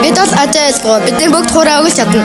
Бид бол ажиалгаа. Бидний бүгд хураа өгч чадна.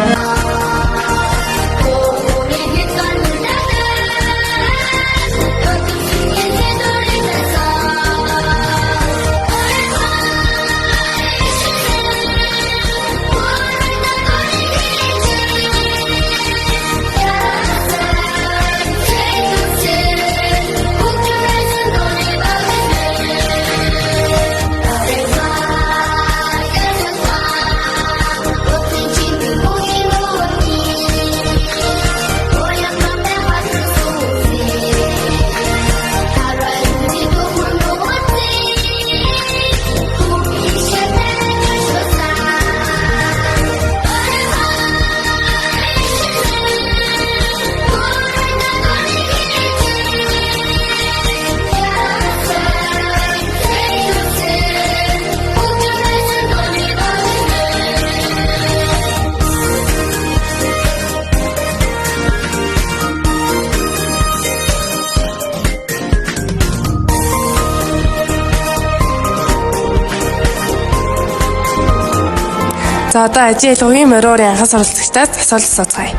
За одоо ажиалгын мориорын анхаас оролцогчдаас асуулт асууцгаая.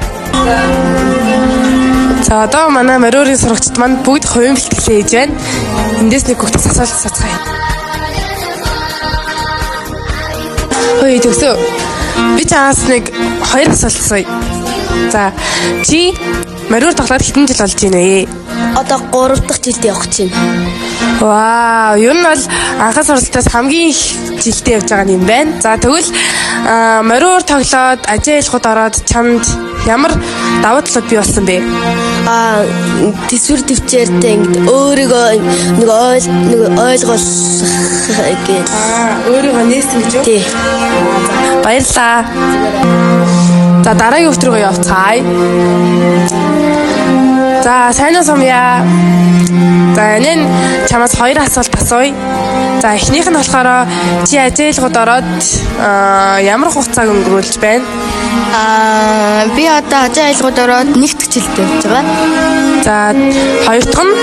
За одоо манай мориорын сурагчид манд бүгд хувийн бэлтгэлээ хийж байна. Эндээс нэг хүүхдээс асуулт асууцгаая. Хөөе төгсөө. Би чаас нэг 2 асуулт асууя. За чи мориор тоглоод хэдэн жил болж байна вэ? Одоо 3 дахь жилдээ явах чинь. Вау, ер нь бол анхаас оролцоос хамгийн их жилдээ явж байгаа юм байна. За тэгвэл мориор тоглоод ажиалгууд ороод чамд ямар давуу талууд бий болсон бэ? Төсвөр төвчээртэй ингэ өөрийгөө нэг ойлгох гэж. Өөрийгөө нээсэн гэж үү? Тий. Баярлалаа. За дараагийн өвт рүү явцгаая. За сайнаа сумья. За энэ чамаас 2 асуулт асууя. За эхнийх нь болохоор чи ажиалгууд ороод ямар хугацааг өнгөрүүлж байна? Би одоо ажиалгууд ороод 1 дахь жилдээ явж байгаа. За хоёр дахь нь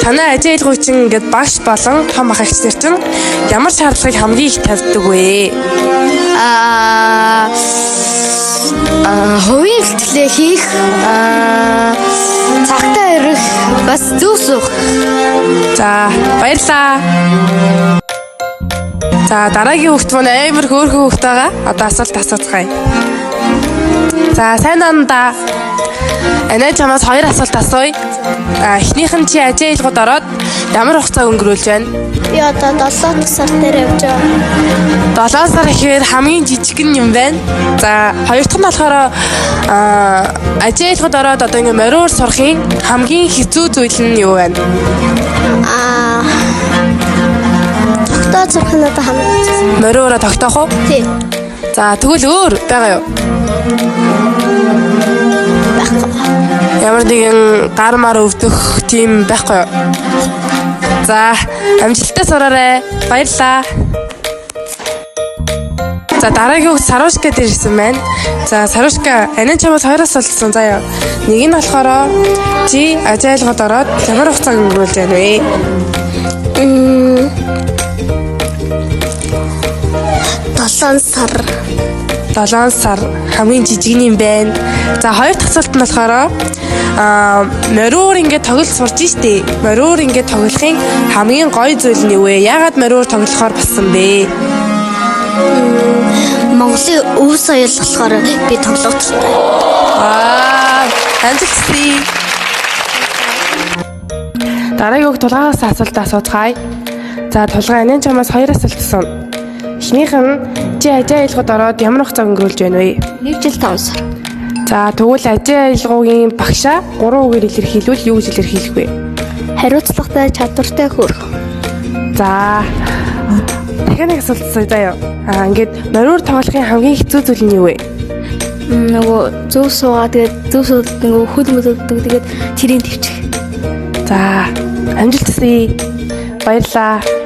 танай ажиалгууд чинь ингээд багш болон том ах эгч нар чинь ямар шаардлагыг хамгийн их тавьдаг вэ? Хувийн бэлтгэлээ хийх, цагтаа ирэх, бас зүг суух. За баярлалаа. За дараагийн хүүхд маань амар хөөрхөн хүүхд байгаа. Одоо асуулт асууцгаая. За сайн нандаа. Анаа чамаас 2 асуулт асууя. Эхнийх нь чи ажиалгууд ороод ямар хугацаа өнгөрүүлж байна? Би одоо 7 дахь сар дээр явж байгаа. 7 сар ихээр хамгийн жижигэн юм байна. За хоёр дахь нь болохоор ажиалгууд ороод одоо ингээ мориор сурахын хамгийн хэцүү зүйл нь юу вэ? Тогтоод сурах нь одоо хамгийн мориороо тогтоох уу? тий. За тэгвэл өөр байгаа юу? Ямар нэгэн гар мар өвдөх тийм байхгүй юу? За амжилттай сураарай. Баярлалаа. За дараагийн хүүхд Сарушка дээр ирсэн байна. За Сарушка, анаа чамаас 2 асуулт асуусан заяа. Нэг нь болохоор чи ажиалгууд ороод ямар хугацааг өнгөрүүлж байна вэ? 7 сар. 7 сар хамгийн жижиг юм байна. За хоёр дахь асуулт нь болохоор мориор ингээд тоглож сурж штэ. Мориор ингээд тоглохын хамгийн гоё зүйл нь юу вэ? Яагаад мориор тоглохоор болсон бэ? Монголын өв соёл болохоор би тоглох туфта. Амжилттай. Дараагийн хүүхд тулгаагаас асуулт асууцгаая. За тулгаа анаа чамаас 2 асуулт асууна. Эхнийх нь чи ажиалгууд ороод ямар хугацаа өнгөрүүлж байна вэ? 1 жил 5 сар. За тэгвэл ажиалгуугийн багшаа 3 үгээр илэрхийлвэл юу гэж илэрхийлэх вэ? Хариуцлагатай, чадвартай хөрх. За дахиад нэг асуулт заяа. Ингээд мориор тоглохын хамгийн хэцүү зүйл нь юу вэ? Нөгөө зөв суугаа тэгээд зөв сууд нөгөө хөл мөдөлдөг тэгээд тэрийг төвчих. За амжилт хүсье. Баярлалаа.